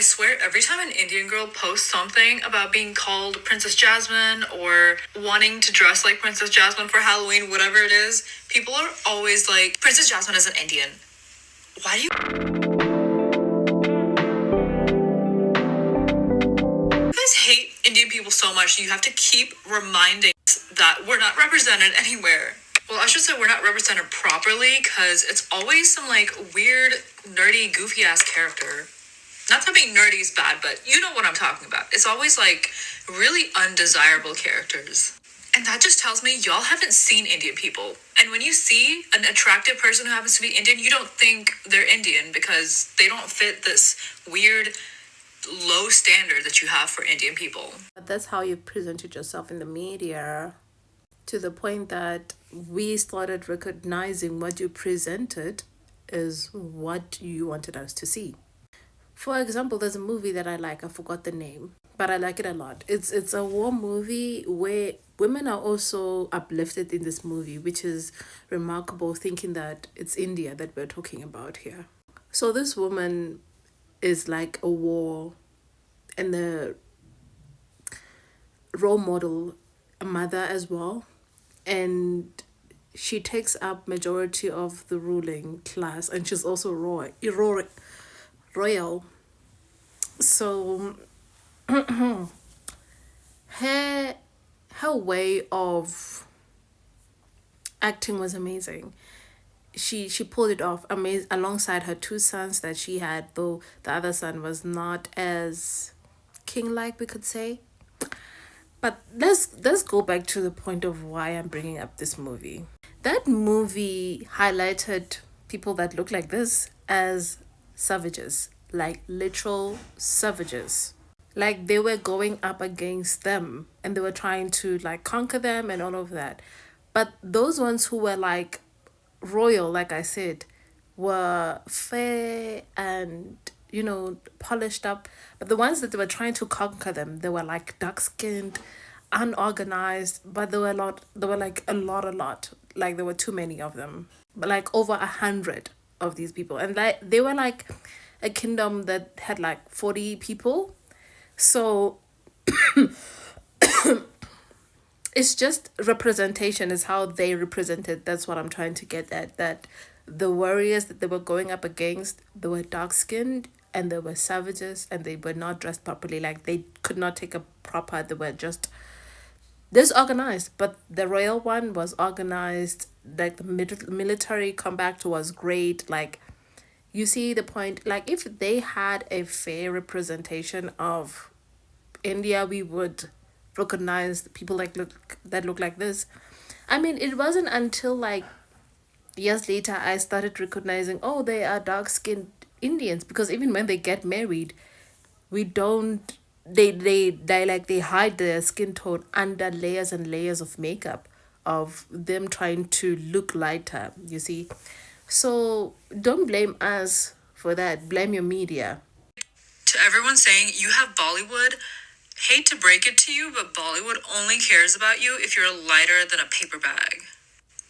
swear every time an Indian girl posts something about being called Princess Jasmine or wanting to dress like Princess Jasmine for Halloween, whatever it is, people are always like, Princess Jasmine is an Indian. Why do you guys hate Indian people so much? You have to keep reminding us that we're not represented anywhere. Well, I should say we're not represented properly because it's always some like weird, nerdy, goofy ass character. Not that being nerdy is bad, but you know what I'm talking about. It's always like really undesirable characters. And that just tells me y'all haven't seen Indian people. And when you see an attractive person who happens to be Indian, you don't think they're Indian because they don't fit this weird low standard that you have for Indian people. That's how you presented yourself in the media, to the point that we started recognizing what you presented is what you wanted us to see. For example, there's a movie that I like. I forgot the name, but I like it a lot. It's a war movie where women are also uplifted in this movie, which is remarkable, thinking that it's India that we're talking about here. So this woman is like a war and the role model, a mother as well, and she takes up majority of the ruling class, and she's also royal. So her her way of acting was amazing. She pulled it off amazing alongside her two sons that she had, though the other son was not as king like, we could say. But let's go back to the point of why I'm bringing up this movie. That movie highlighted people that look like this as savages, like literal savages. Like they were going up against them and they were trying to like conquer them and all of that. But those ones who were like royal, like I said, were fair and polished up. But the ones that they were trying to conquer them, they were like dark skinned, unorganized. But there were a lot. There were like a lot. Like there were too many of them. But like over 100 of these people, and like they were like a kingdom that had like 40 people. So it's just representation is how they represented. That's what I'm trying to get at. That the warriors that they were going up against, they were dark skinned and they were savages and they were not dressed properly. Like they could not take a proper. They were just disorganized. But the royal one was organized. Like the military combat was great. Like you see the point. Like if they had a fair representation of India, we would recognize people that look like this. I mean, it wasn't until like years later I started recognizing, oh, they are dark skinned Indians, because even when they get married, we don't they hide their skin tone under layers and layers of makeup of them trying to look lighter, you see. So don't blame us for that. Blame your media. To everyone saying you have Bollywood, hate to break it to you, but Bollywood only cares about you if you're lighter than a paper bag.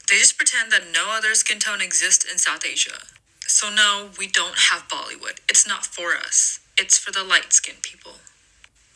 They just pretend that no other skin tone exists in South Asia. So no, we don't have Bollywood. It's not for us. It's for the light-skinned people.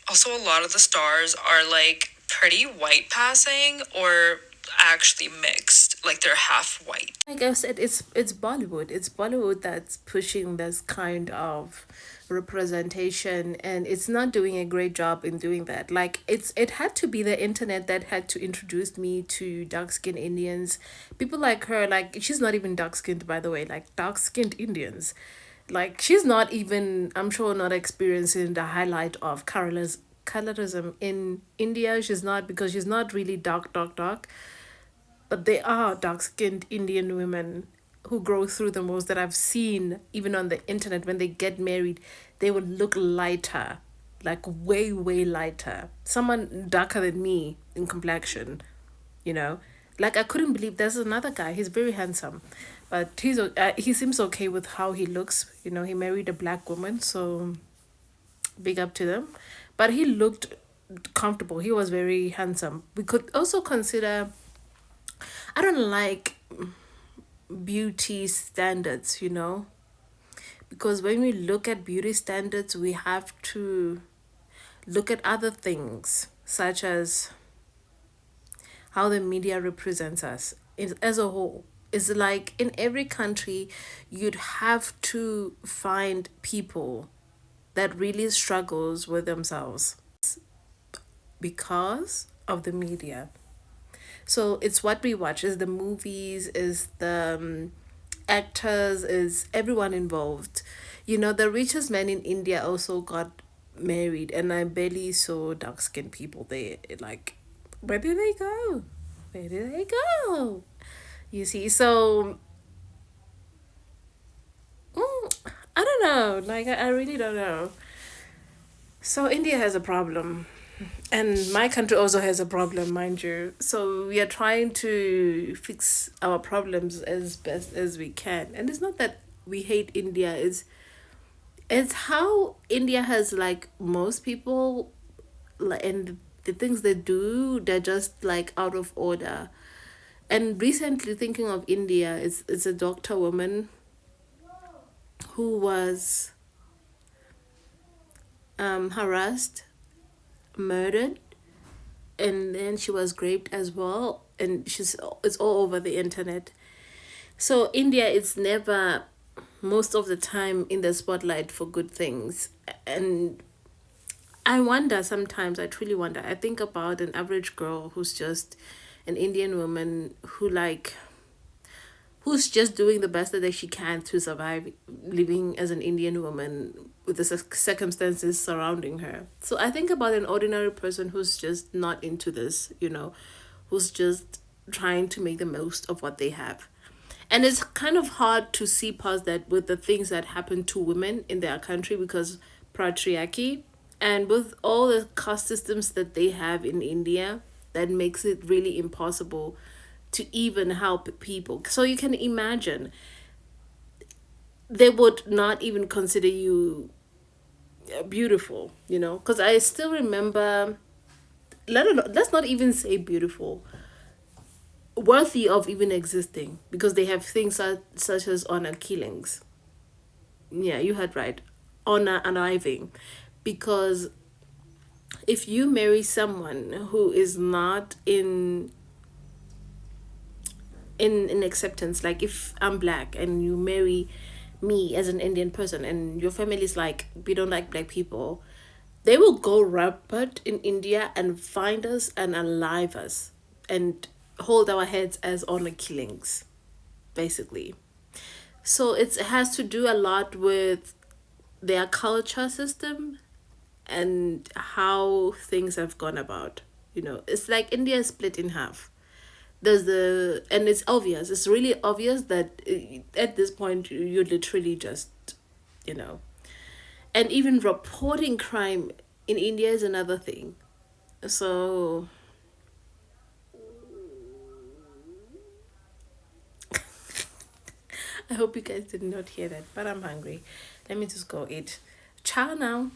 Also, a lot of the stars are like pretty white passing or actually mixed, like they're half white. Like I said, it's Bollywood. It's Bollywood that's pushing this kind of representation, and it's not doing a great job in doing that. Like it had to be the internet that had to introduce me to dark skinned Indians. People like her, like she's not even dark skinned, by the way, like dark skinned Indians. Like she's not even, I'm sure, not experiencing the highlight of colorism in India. She's not, because she's not really dark, but they are dark skinned Indian women who grow through the most that I've seen, even on the internet. When they get married, they would look lighter, like way, way lighter. Someone darker than me in complexion, you know? Like I couldn't believe there's another guy. He's very handsome, but he seems okay with how he looks. You know, he married a black woman, so big up to them. But he looked comfortable. He was very handsome. We could also consider, I don't like beauty standards, because when we look at beauty standards, we have to look at other things, such as how the media represents us as a whole. It's like in every country, you'd have to find people that really struggles with themselves because of the media. So it's what we watch, is the movies, is the actors, is everyone involved. The richest man in India also got married, and I barely saw dark skinned people there. Like, where did they go? Where did they go? You see, so I don't know. Like, I really don't know. So India has a problem. And my country also has a problem, mind you. So we are trying to fix our problems as best as we can. And it's not that we hate India, it's how India has, like, most people, like, and the things they do, they're just like out of order. And recently, thinking of India, is a doctor woman who was harassed, murdered, and then she was raped as well, and it's all over the internet. So India is never, most of the time, in the spotlight for good things. And I wonder sometimes, I truly wonder, I think about an average girl who's just an Indian woman who's just doing the best that she can to survive living as an Indian woman with the circumstances surrounding her. So I think about an ordinary person who's just not into this, who's just trying to make the most of what they have. And it's kind of hard to see past that with the things that happen to women in their country, because patriarchy, and with all the caste systems that they have in India, that makes it really impossible to even help people. So you can imagine they would not even consider you beautiful, because I still remember, let's not even say beautiful, worthy of even existing, because they have things such as honor killings. Yeah, you heard right. Honor arriving. Because if you marry someone who is not in acceptance, like if I'm black and you marry me as an Indian person, and your family is like, we don't like black people, they will go rampant in India and find us and alive us and hold our heads as honor killings, basically. So it has to do a lot with their culture system and how things have gone about. It's like India is split in half. And it's obvious, it's really obvious that at this point you literally just, you know and even reporting crime in India is another thing. So I hope you guys did not hear that, but I'm hungry. Let me just go eat. Ciao now.